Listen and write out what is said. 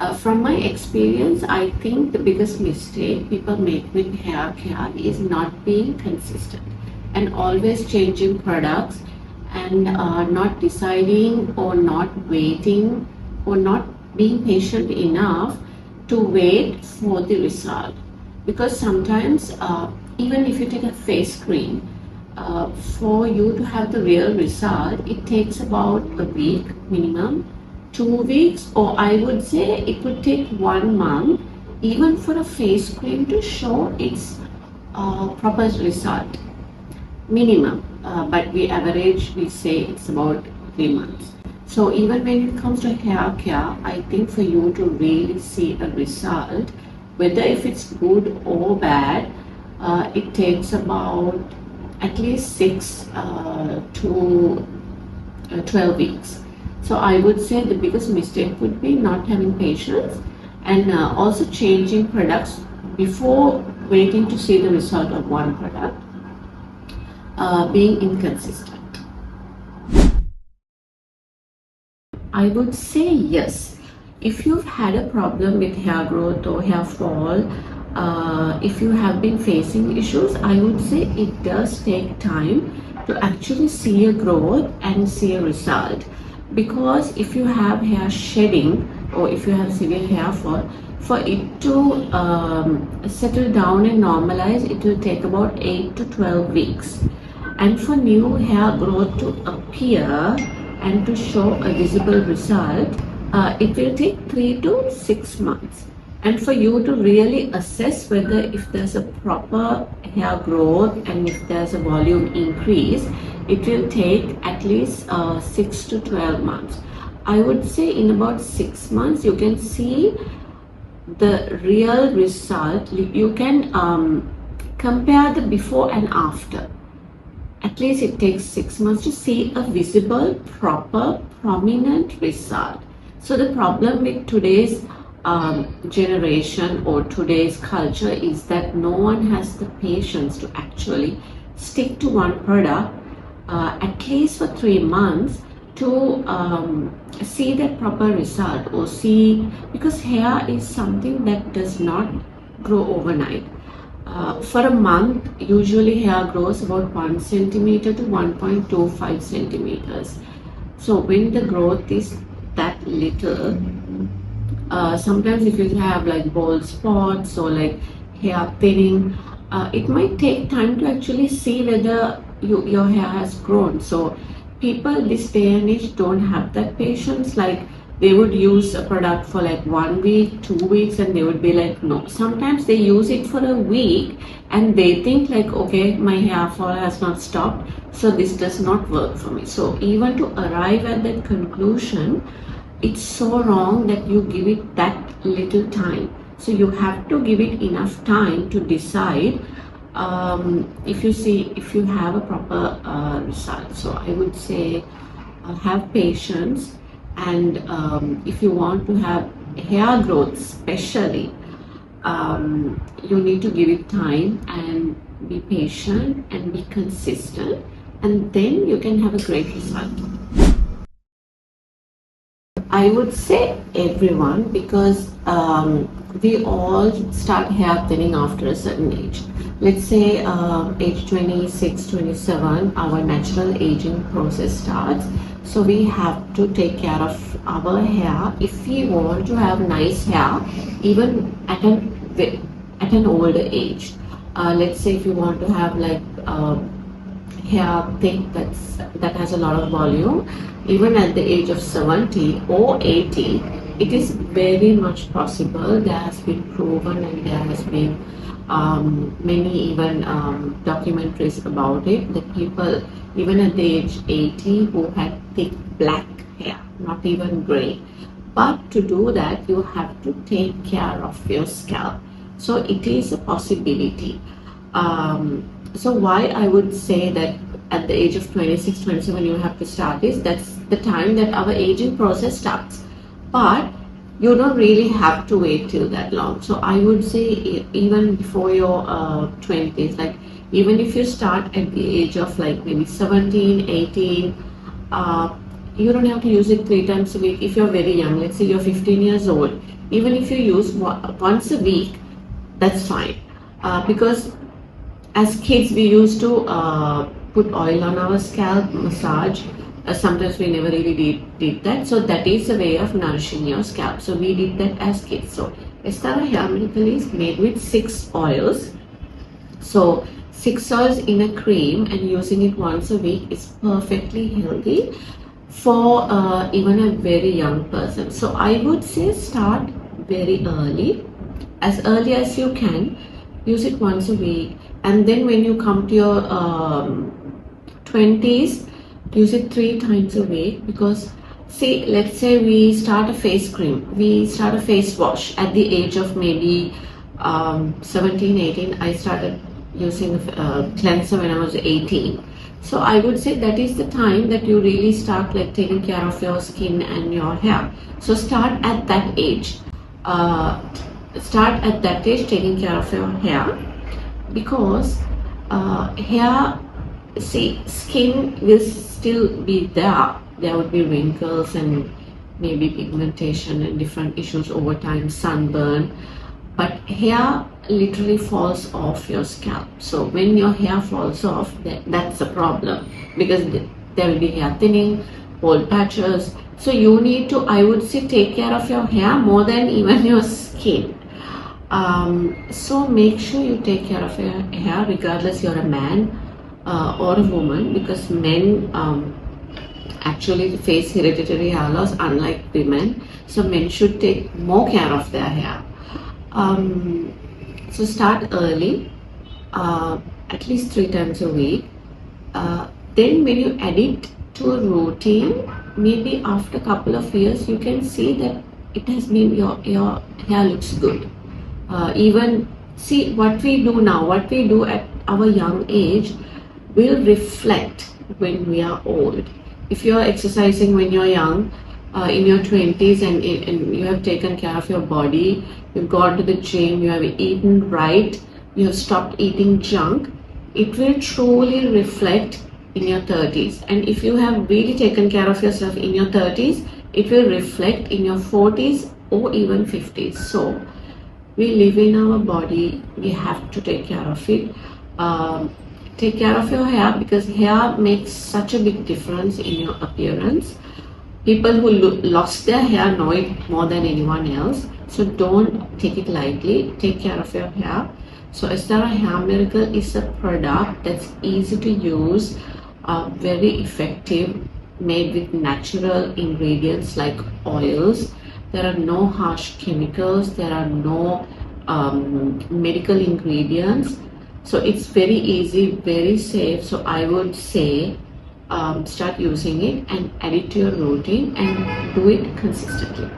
From my experience, I think the biggest mistake people make with hair care is not being consistent and always changing products and not deciding or not waiting or not being patient enough to wait for the result. Because sometimes, even if you take a face cream, for you to have the real result, it takes about a week minimum, 2 weeks, or I would say it would take 1 month even for a face cream to show its proper result minimum, but we say it's about 3 months. So even when it comes to hair care, I think for you to really see a result, whether if it's good or bad, it takes about at least 6 to 12 weeks. So I would say the biggest mistake would be not having patience and also changing products before waiting to see the result of one product, being inconsistent. I would say yes. If you've had a problem with hair growth or hair fall, if you have been facing issues, I would say it does take time to actually see a growth and see a result. Because if you have hair shedding or if you have severe hair fall, for it to settle down and normalize, it will take about 8 to 12 weeks. And for new hair growth to appear and to show a visible result, it will take 3 to 6 months. And for you to really assess whether if there's a proper hair growth and if there's a volume increase, it will take at least 6 to 12 months. I would say in about 6 months you can see the real result. You can compare the before and after. At least it takes 6 months to see a visible, proper, prominent result. So the problem with today's generation or today's culture is that no one has the patience to actually stick to one product at least for 3 months to see that proper result or see, because hair is something that does not grow overnight. For a month, usually hair grows about 1 centimeter to 1.25 centimeters. So when the growth is that little, sometimes if you have like bald spots or like hair thinning, it might take time to actually see whether your hair has grown. So people this day and age don't have that patience. Like they would use a product for like 1 week, 2 weeks, and they would be like, no. Sometimes they use it for a week and they think like, okay, my hair fall has not stopped, so this does not work for me. So even to arrive at that conclusion, it's so wrong that you give it that little time. So you have to give it enough time to decide if you have a proper result. So I would say have patience, and if you want to have hair growth especially, you need to give it time and be patient and be consistent, and then you can have a great result. I would say everyone, because we all start hair thinning after a certain age. Let's say age 26, 27, our natural aging process starts. So we have to take care of our hair if we want to have nice hair even at an older age. Let's say if you want to have like hair thick that has a lot of volume, even at the age of 70 or 80, it is very much possible. There has been proven, and there has been many even documentaries about it, that people even at the age 80 who had thick black hair, not even gray. But to do that, you have to take care of your scalp. So it is a possibility. So why I would say that at the age of 26, 27 you have to start is that's the time that our aging process starts. But you don't really have to wait till that long. So I would say even before your 20s, like even if you start at the age of like maybe 17, 18, you don't have to use it 3 times a week. If you're very young, let's say you're 15 years old, even if you use once a week, that's fine. Because as kids, we used to put oil on our scalp, massage. Sometimes we never really did that. So that is a way of nourishing your scalp. So we did that as kids. So Ezthara Hair Miracle is made with 6 oils. So 6 oils in a cream, and using it once a week is perfectly healthy for even a very young person. So I would say start very early as you can. Use it once a week, and then when you come to your 20s, use it 3 times a week. Because see, let's say we start a face cream, we start a face wash at the age of maybe 17, 18. I started using a cleanser when I was 18. So I would say that is the time that you really start like taking care of your skin and your hair. So start at that age. Taking care of your hair, because hair, see, skin will still be there. There would be wrinkles and maybe pigmentation and different issues over time, sunburn, but hair literally falls off your scalp. So when your hair falls off, that's a problem, because there will be hair thinning, bald patches. So you need to, I would say, take care of your hair more than even your skin. So make sure you take care of your hair, regardless you're a man or a woman, because men actually face hereditary hair loss unlike women. So men should take more care of their hair. So start early, at least 3 times a week. Then when you add it to a routine, maybe after a couple of years, you can see that it has been, your hair looks good. Even see, what we do now, what we do at our young age will reflect when we are old. If you are exercising when you're young, in your 20s, and you have taken care of your body, you've gone to the gym, you have eaten right, you have stopped eating junk, it will truly reflect in your 30s. And if you have really taken care of yourself in your 30s, it will reflect in your 40s or even 50s. So we live in our body, we have to take care of it. Take care of your hair, because hair makes such a big difference in your appearance. People who lost their hair know it more than anyone else. So don't take it lightly. Take care of your hair. So Ezthara Hair Miracle is a product that's easy to use, very effective, made with natural ingredients like oils. There are no harsh chemicals. There are no medical ingredients. So it's very easy, very safe. So I would say start using it and add it to your routine and do it consistently.